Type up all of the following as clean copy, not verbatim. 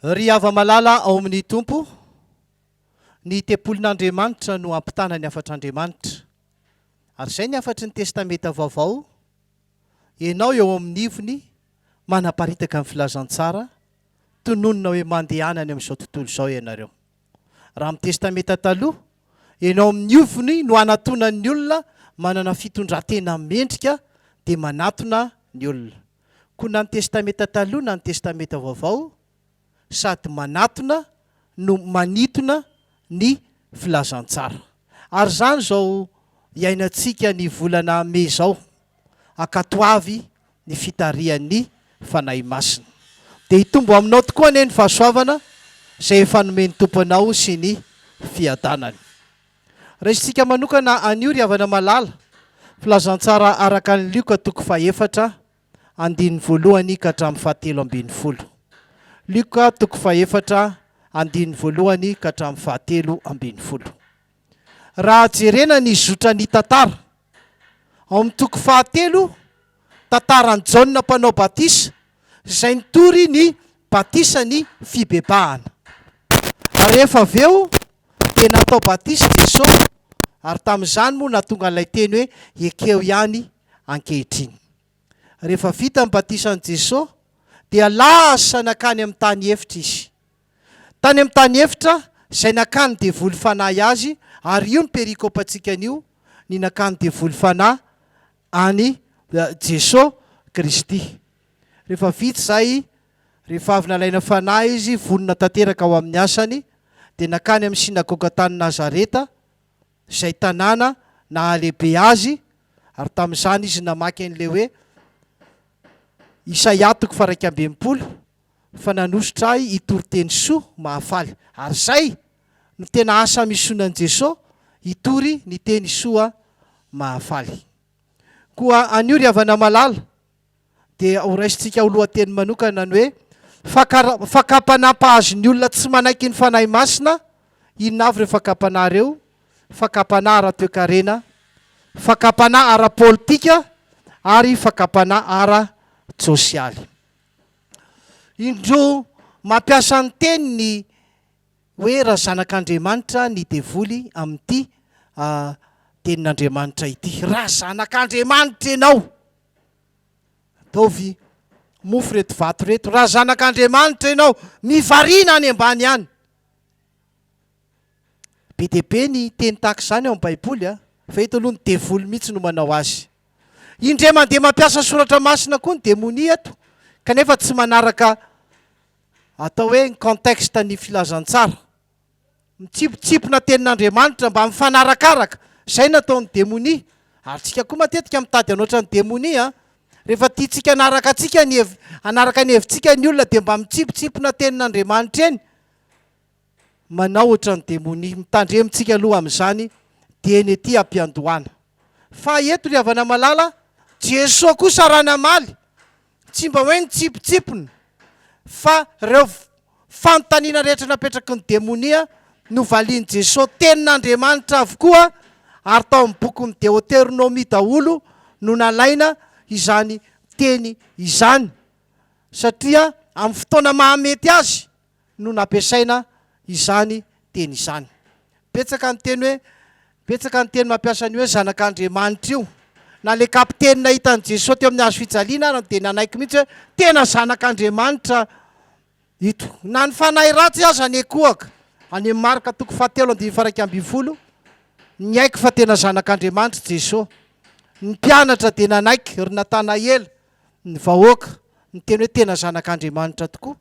Ry ava-malala ao amin'ny tompo, ny tepolin'Andriamanitra no ampitana ny afatr'Andriamanitra. Ary izay ny afatry ny testameta vaovao, ianao eo amin'ny ivony manaparitaka amin'ny filazantsara, tononona hoe mandehanany amin'izao tontolo izao ianareo. Raha amin'ny testameta taloha, ianao amin'ny ivony no anatonan'ny olona manana fitondran-tena mendrika dia manatona ny olona. Koa na ny testameta taloha na ny testameta vaovao, sady manatona no manitona ny filazantsara. Ary zany zao iainantsika ny volana May zao, ANKATOAVY ny fitarihan'ny fanahy masina. Dia hitombo aminao tokoa anie ny fahasoavana izay efa nomeny tomponao sy ny fiadanany. Raisitsika manokana anio ry havana malala, filazantsara araka ny Lioka 4:1 ka hatramin'ny 7:12. Lioka 4:1 ka hatramin'ny 7:12. Raha jerena ny Zotran tantara, ao amin'ny 4 tantaran'i Jaona mpanao Batisa, izay nitory ny Batisa ny fibebahana. Ary rehefa avy eo dia natao Batisa Jesoa, ary tamin'izany moa nahatonga ilay teny hoe ekeo ihany ankehitriny. Rehefa vita ny Batisa an'i Jesoa dia lasa nakany amin'ny tany efitra izy. Tany amin'ny tany efitra izay nakany Devoly fanahy azy, ary io ny perikôpantsika anio, ny nakany Devoly fanahy any Jesoa Kristy. Rehefa vita izay, rehefa avy nalaina fanahy izy, vonona tanteraka ao amin'ny asany, dia nakany amin'ny synagoga tany Nazareta, izay tanàna nahalehibe azy, ary tamin'izany izy namaky an'ilay hoe Isaia 1:12, fa nanositra ahy hitory-teny soa mahafaly. Ary izay no tena asa misonan Jesoa, hitory ny teny soa mahafaly. Koa anio ry havana malala, dia ho raisitsika ho lohateny manokana ny hoe fakam-panahy ny olona tsy manaiky ny fanahy masina. Inona avy ireo fakam-panahy ireo? FAKAM-PANAHY ARA-TOE-KARENA, FAKAM-PANAHY ARA-POLITIKA ary FAKAM-PANAHY ARA-TSOSIALY. Indro mampiasa ny teny hoe raha Zanak Andriamanitra ny Devoly amin'ity tenin'Andriamanitra ity. Raha Zanak Andriamanitra ianao, ataovy mofo reto vato reto. Raha Zanak Andriamanitra ianao, mivarina any ambany any. Be dia be ny teny tahaka izany ao amin'ny Baiboly, fa eto aloha ny Devoly mihitsy no manao azy. Indray mandeha mampiasa soratra masina koa ny demoni eto, kanefa tsy manaraka atao hoe ny contexte ny filazantsara. Mitsipotsipona tenin'Andriamanitra mba mifanarakaraka, izay nataony demoni. Ary tsika koa matetika mitady anoatra ny demoni, rehefa tiatsika hanaraka atsika hanaraka ny hevintsika ny olona dia mba mitsipotsipona tenin'Andriamanitra eny, manao ohatran'ny demoni. Mitandremintsika aloha amin'izany dia eny ety ampiandohana. Fa eto ry havana malala, Jesoa kosa raha namaly, tsy mba hoe nitsipotsipona, fa ireo fanontaniana rehetra napetraky ny demonia no valian'i Jesoa tenin'Andriamanitra avokoa, ary tao amin'ny boky ny Deutéronomie daholo no nalaina izany teny izany, satria amin'ny fotoana mahamety azy no nampiasaina izany teny izany. Betsaka ny teny mampiasa ny hoe Zanak'Andriamanitra io. Na le kapiteny nahitan'i Jesoa teo amin'ny hazo fijaliana ary dia nanaiky mihitsy hoe tena Zanak'Andriamanitra ito. Na ny fanahy ratsy aza anekoaka, any amin'ny Marka 7:12, niaiky fa tena Zanak'Andriamanitra Jesoa. Ny mpianatra dia nanaiky, ry Natanaela, ny vahoaka, ny teny hoe tena Zanak'Andriamanitra tokoa.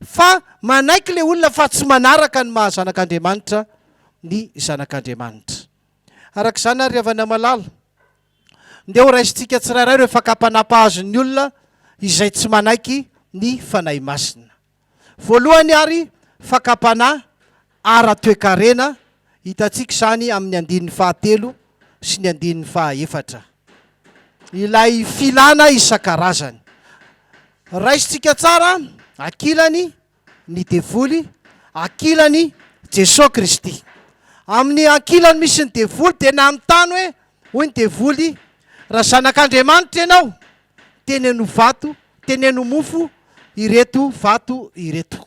Fa manaiky le olona fa tsy manaraka ny maha Zanak'Andriamanitra ny Zanak'Andriamanitra. Arak'izany ary havana malala, ndeha ho raisitsika tsirairay ireo fakam-panahy-pahazon'ny olona izay tsy manaiky ny fanahy masina. Voalohany ary fakam-panahy ARA-TOE-KARENA, hitantsika izany amin'ny 9 sy ny 9. Ilay filana isan-karazany. Raisitsika tsara ankilany ny Devoly, ankilany Jesoa Kristy. Amin'ny ankilany misy ny Devoly dia namitany hoe hoy ny Devoly, raha Zanak'Andriamanitra ianao, teneno vato, teneno mofo ireto vato ireto.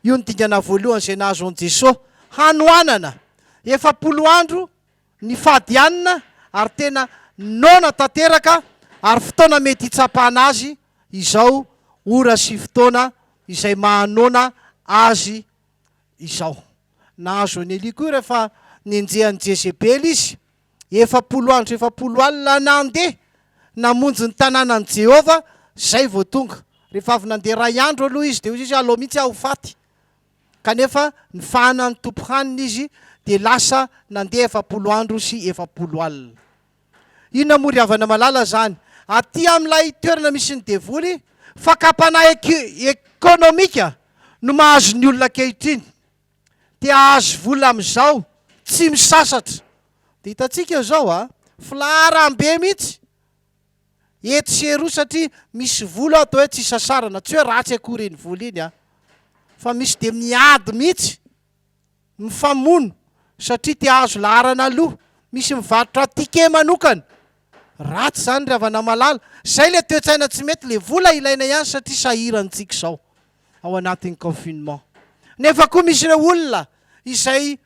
io ny dingana voalohany izay nahazo an Jesoa hanoanana 70 andro ny fadianina ary tena nona tanteraka ary fotoana mety hitsapana azy izao ora sy fotoana izay mahanona azy izao. Nahazo ny Eli koa rehefa nenjehan'ny Jezebely izy 70 andro 70 alina nandeha namonjy ny tanànan Jehova zay vao tonga. Rehefa avy nandeha ray andro aloha izy dia izy aloha mihitsy aho faty. Kanefa ny fahanany tompo haniny izy dia lasa nandeha 70 andro sy 70 alina. Inona moa ry havana malala zany? Aty amin'ilay toerana misy ny Devoly, fakam-panahy ekonomika no mahazo ny olona ankehitriny. Dia ahazo vola amin'izao tsy misasatra. Dia hitantsika zao filaharam-be mihitsy eto sy eroa satria misy vola atao hoe tsy sasarana, tsy hoe ratsy akory iny vola iny fa misy dia miady mihitsy mifamono satria te ahazo laharana aloha. Misy mivarotra ticket manokana, ratsy zany ry havana malala. Zay le toe-tsaina tsy mety, le vola ilaina ihany satria sahirantsika izao ao anatin'ny confinement. Nefa koa misy ireo olona izay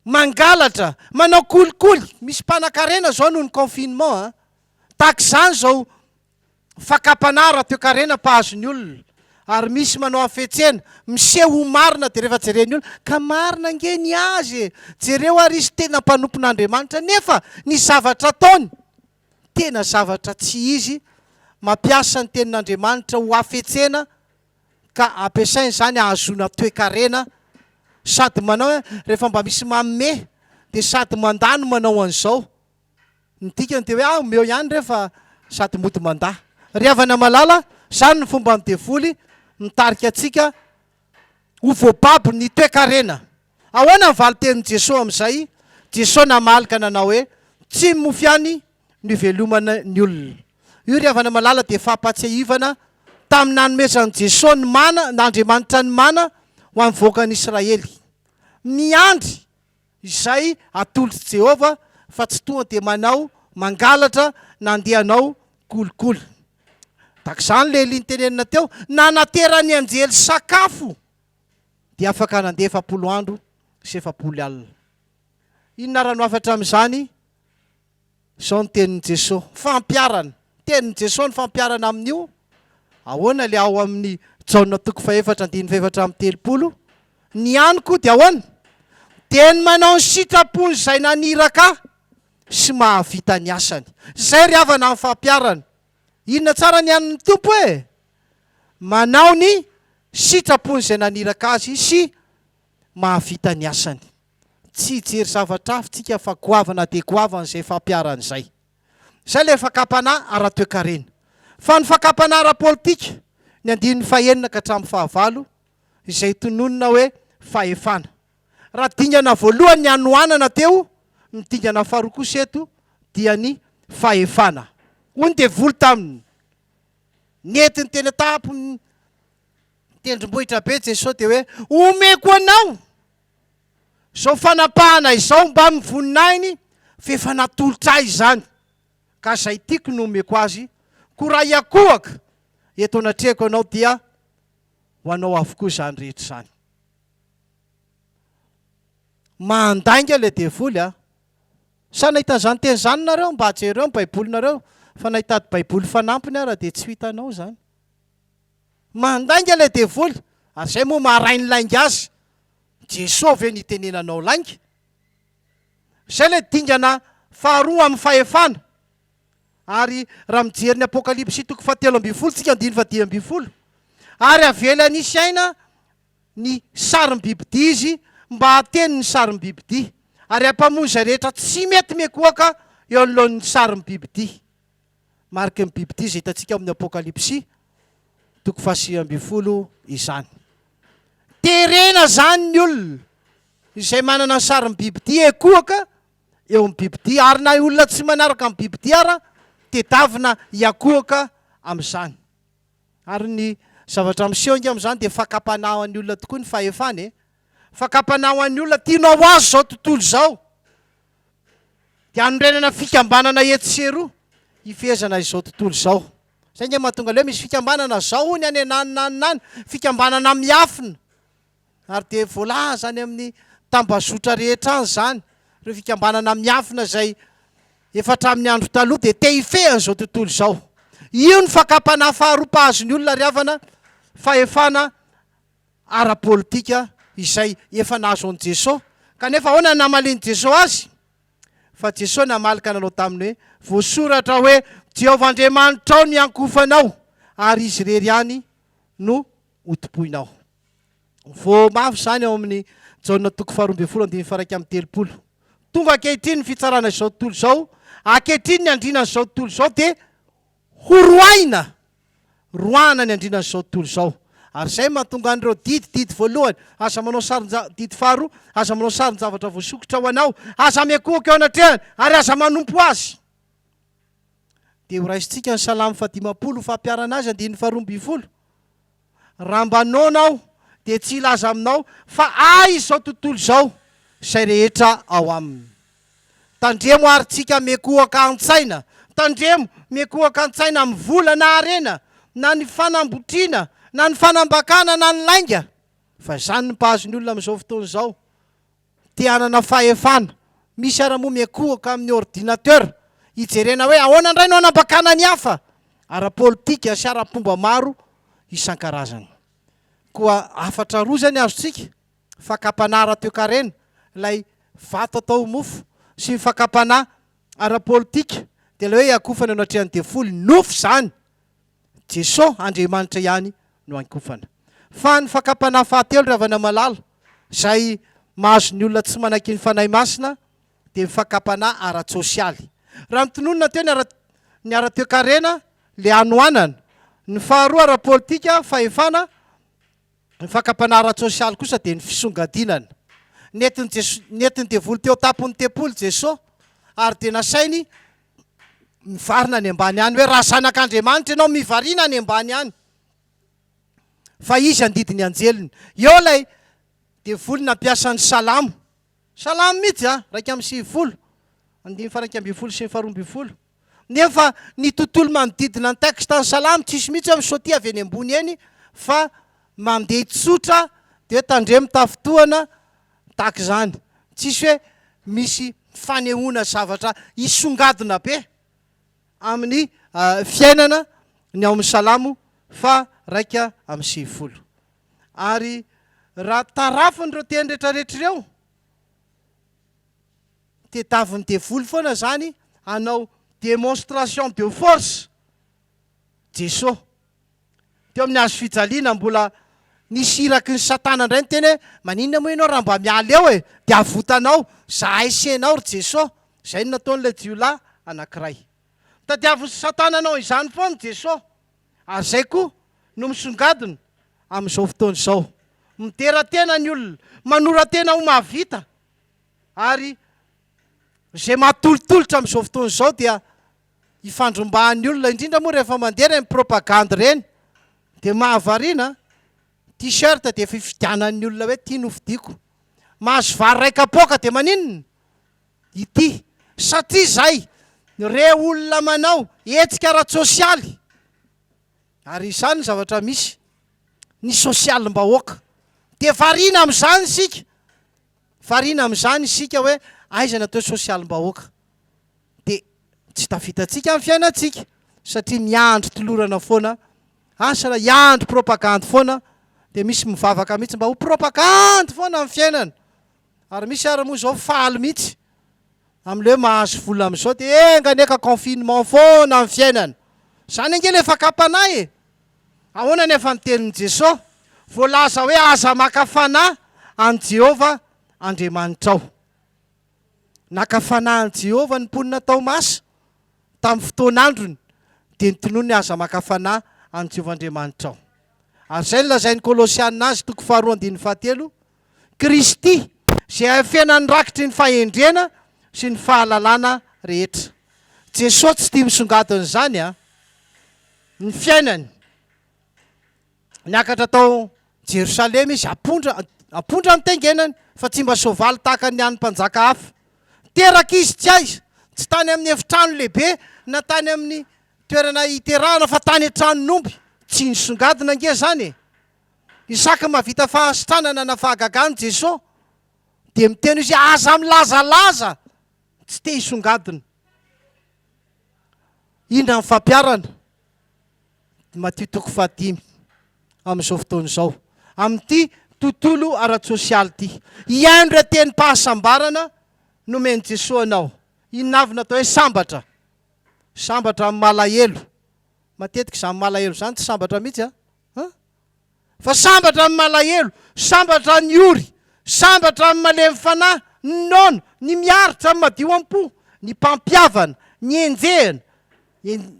mangalatra, manao kolikoly, misy mpanan-karena zao noho ny confinement tahaka izany zao FAKAM-PANAHY ARA-TOE-KARENA mpahazo ny olona. Ary misy manao afetsena miseho marina dia rehefa jereny olona ka marina nge ny azy jereo ary izy tena mpanompon'Andriamanitra, nefa ny zavatra ataony tena zavatra tsy izy mampiasa ny tenin'Andriamanitra ho afetsena ka ampiasainy zany ahazona toe-karena. Sady manao rehefa mba misy manome dia sady mandano manao an'izao. Ny dikany dia hoe omeo ihany rehefa sady mody mandaha. Ry havana malala, zany ny fomba ny Devoly mitarika atsika ho voababo ny toe-karena. Ahoana ny valitenin'i Jesoa amin'izay? Jesoa namalika nanao hoe tsy mofy ihany ny velomana ny olona. Io ry havana malala dia fahampatsiahivana tamin'ny nanomezan'i Jesoa ny mana, n'Andriamanitra ny mana ho amin'ny voakan'i Israely. Miandry izay atolotr'i Jehova fa tsy tonga dia manao mangalatra na andehanao kolikoly. Tahaka izany le liany tenenina teo, na naterany anjely sakafo dia afaka nandeha 70 andro sy 70 alina. Inona raha no afatra amin'izany? Izao ny tenin'i Jesoa, fampiarana. Tenin'i Jesoa ny fampiarana amin'io. Ahoana le ao amin'ny Jaona 4:7-7. Ny aniko dia ahoana? Teny manao ny sitrapony izay naniraka sy mahavita ny asany. Zay ry havana amin'ny fampiarana. Inona tsara ny an'ny tompo e? Manao ny sitrapony izay naniraka azy sy mahavita ny asany. Tsy jery zavatra hafa fa goavana dia goavana izay fampiarana izay. Zay le fakam-panahy ara-toe-karena. Fa ny fakam-panahy ara-politika ny 9-9 izay tononona hoe fahefana. Raha dingana voalohany ny anoanana teo, ny dingana faharoa kosa eto dia ny fahefana. Hoy ny Devoly taminy nentiny tena tapo ny tendrombohitra be Jesoa dia hoe omeko anao zao fanapahana izao mba mivoninahiny fefa natolotra izany, ka zay tiako no omeko azy. Ko raha iakohaka eto anatrehako anao dia ho anao avokoa izany rehetra izany. Mandainga le Devoly sa nahita zany teny zany nareo mba jereo ny baibolinareo fa nahitady baiboly fanampiny ara dia tsy hitanao zany. Mandainga le Devoly ary zay moa maharainy lainga azy. Jesoa ve nitenenanao lainga? Zay le dingana faharoa amin'ny fahefana. Ary raha mijery ny Apokalipsy 3:7 tsika 9:10. Ary avela nisy aina ny sarim-bibidia izy mba hateny ny sarim-bibidia ary ampamonjy rehetra tsy mety mekoaka eo anoloan'ny sarim-bibidia. Mariky ny bibidia izay hitantsika amin'ny Apokalipsy 3:7 izany. Terena zany ny olona izay manana ny sarim-bibidia ekoaka eo amin'ny bibidia, ary na olona tsy manaraka amin'ny bibidia ara tedavina iakoaka amin'izany. Ary ny zavatra miseho inga amin'izany dia fakam-panahy ho an'ny olona tokoa ny fahefana. Fakam-panahy ho an'ny olona tianao azy zao tontolo zao dia anorenana fikambanana eto sy eroa ifezana izao tontolo zao. Zay nge mahatonga leo misy fikambanana zao ny any anany, fikambanana miafina. ary de voalaza zany amin'ny tambazotra rehetra any zany reo fikambanana miafina zay efatra amin'ny andro taloha de te hifehany zao tontolo zao. Io ny fakam-panahy faharoapahazony olona riavana fahefana ara-politika izay efa nahazo an'i Jesoa. Kanefa ahoana namaliny Jesoa azy? Fa Jesoa namalika nanao taminy hoe voasoratra hoe Jehovah Andriamanitra ny ankofanao ary izy rery ihany no hotopoinao. Vao mafy zany ao amin'ny Jaona 2:2-3:30. Tonga ankehitriny ny fitsarana izao tontolo zao, ankehitriny ny andrinana izao tontolo zao de horoaina, roana ny andrinana izao tontolo zao. Ary zay mahatonga an'ireo didy voalohany, aza manao didy faharoa, aza manao saron-javatra voasokotra ho anao, aza miakohaka eo anatrehany ary aza manompo azy. De ho raisitsika ny Salamo 50 fampiarana azy 2:12. Raha mba naonao de tsy ilaza aminao fa ay izao tontolo zao zay rehetra ao aminy. Tandremo ary tsika miakohaka an-tsaina, tandremo miakohaka an-tsaina amin'ny vola na arena, na ny fanambotriana, na ny fanambakana, na ny lainga. Fa zany ny mpahazony olona amin'izao fotoana izao. Te hanana fahefana, misy ara moa miakohaka amin'ny ordinateur, hijerena hoe ahoana indray no hanambakana ny hafa. Ara-politika sy ara-pomba maro isan-karazany. Koa afatra roa zany azontsika, fakam-panahy ARA-TOE-KARENA, ilay vato atao mofo, sy fakam-panahy ara-politika, de ilay hoe akofana anatrehany Devoly, nofo zany. Jesoa Andriamanitra ihany no ankofana. Fa ny fakam-panahy fahatelo ravana malala, zay mahazo ny olona tsy manaky ny fanahy masina, de fakam-panahy ARA-TSOSIALY. Raha mitononona teo ny ARA-TOE-KARENA, le anoanana. Ny faharoa ara-politika, fahefana. Ny fakam-panahy ARA-TSOSIALY kosa de ny fisongadinana. Netiny Devoly teo tapon'ny tempolo Jesoa, ary de nasainy mivarina any ambany any hoe raha Zanak Andriamanitra ianao mivarina any ambany any. Fa izy andidiny anjeliny. Eo lay Devoly nampiasa ny salamo. Salamo mihitsy raika amin'ny 20, 2:12 sy 4:12. Nefa ny tontolo manodidina ny teksta ny salamo tsisy mihitsy amin'ny saoty avy eny ambony eny, fa mandeha tsotra de hoe tandremo tafitohana tahaka zany. Tsisy hoe misy fanehoana zavatra isongadina be amin'ny fiainana ny ao amin'ny salamo fa raika amin'ny 20. Ary raha tarafin'ireo teny rehetrarehetra ireo, tedaviny Devoly foana zany hanao démonstration de force Jesoa. Teo amin'ny hazo fijaliana mbola nisiraky ny Satana indray ny teny hoe maninona moa ianao raha mba miala eo e, de avotanao, zahay senao ry Jesoa. Zay no nataon'ilay jiolahy anankiray. Tadiavy Satana anao izany foana Jesoa. Ary zay koa no misongadina amin'izao fotoana izao. Mideratena ny olona, manoratena ho mahavita. Ary zay mahatolotolotra amin'izao fotoana izao dia ifandrombahan'ny olona, indrindra moa rehefa mandeha reny propagande reny, de mahavarina t-shirt de fifidianan'ny olona hoe tia nofidiako. Mahazo vary ray kapoaka de maninona? Ity. Satria zay re olona manao hetsika ARA-TSOSIALY. Ary izany zavatra misy, ny sosialim-bahoaka. De varina amin'izany isika. Varina amin'izany isika hoe aiza natao sosialim-bahoaka. De tsy tafitatsika amin'ny fiainantsika, satria miandry tolorana foana, asana iandry propagande foana, de misy mivavaka mihitsy mba ho propagande foana amin'ny fiainana. Ary misy ara moa zao faly mihitsy amin'ilay hoe mahazo vola amin'izao de enganeka confinement foana amin'ny fiainana. Zany ange le fakam-panahy e. Ahoana nefa ny tenin'i Jesoa? Voalaza hoe aza maka fanahy an Jehovah Andriamanitra ao. Naka fanahy an Jehovah ny mponina tao masa tamin'ny fotoan'androny, de nytonony aza maka fanahy an Jehovah Andriamanitra ao. Ary zay lazain'ny Kolosianina azy 2:7. Kristy zay afenany rakitry ny fahendrena sy ny fahalalana rehetra. Jesoa tsy tia misongadina zany ny fiainany. Niakatra tao Jerosalema izy, apondra mitengenany, fa tsy mba soavaly tahaka ny an'ny mpanjaka hafa. Teraka izy tsy aiza, tsy tany amin'ny efitrano lehibe, na tany amin'ny toerana hiterahana, fa tany an-tranon'omby. Tsy nisongadina nge zany e. Isaka mahavita fahasitranana na fahagagany Jesoa dia miteny izy aza milazalaza tsy te hisongadina. Indra ny fampiarana Matthieu 5 amin'izao fotoana izao, amin'ity tontolo ara-tsosialy ity. Iaino re teny pahasambarana nomeny Jesoa anao. Inona avy natao hoe sambatra? Sambatra amin'ny malahelo. Matetika izany malahelo izany tsy sambatra mihitsy a. Fa sambatra amin'ny malahelo, sambatra ny ory, sambatra amin'ny malemy fanahy, ny nono, ny miaritra amin'ny madio am-po, ny mpampiavana, ny enjehana,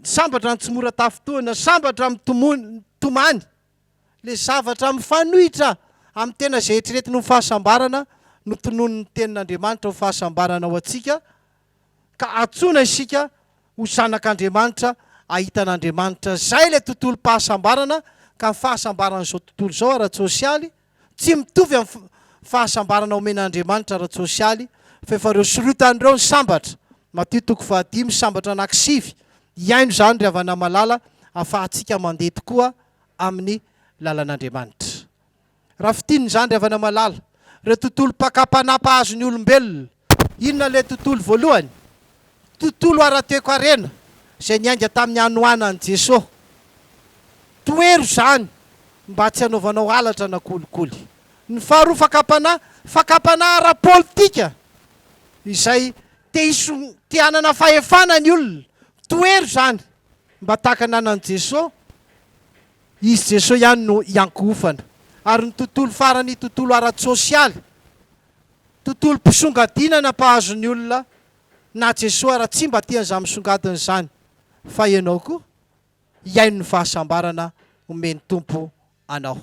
sambatra ny tsy mora tafotoana, sambatra amin'ny tomany, le zavatra amin'ny fanohitra amin'ny tena izay eritreretiny ny fahasambarana no tonono ny tenin'Andriamanitra ho fahasambarana ho antsika, ka atsoina isika ho Zanak Andriamanitra, ahitan'Andriamanitra. Zay le tontolo pahasambarana. Ka ny fahasambarana izao tontolo izao ara-tsosialy tsy mitovy amin'ny fahasambarana omen'Andriamanitra ara-tsosialy, fa efa reo sorotan'ireo ny sambatra. Matthieu 5 sambatra anankisivy. Iaino izany ry havana malala ahafahantsika mandeha tokoa amin'ny lalan'Andriamanitra. Raha fitinin' izany ry havana malala, ireo tontolo pakam-panahy mpahazo ny olombelona, inona le tontolo voalohany? Tontolo ARA-TOE-KARENA izay niainga tamin'ny anoanan'i Jesoa. Toero izany mba tsy hanaovanao halatra na kolikoly. Ny faharoa fakam-panahy ARA-POLITIKA izay te hanana fahefana ny olona. Toero izany mba tahaka nanan'i Jesoa, izy Jesoa ihany no iankofana. Ary ny tontolo farany tontolo ara-tsosialy, tontolo mpisongadinana mpahazo ny olona na Jesoa raha tsy mba tian'izany misongadina izany. Fa ianao koa iaino ny fahasambarana omeny tompo anao.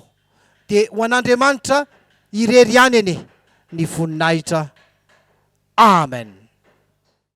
Dia ho an'Andriamanitra irery ihany anie ny voninahitra. Amen.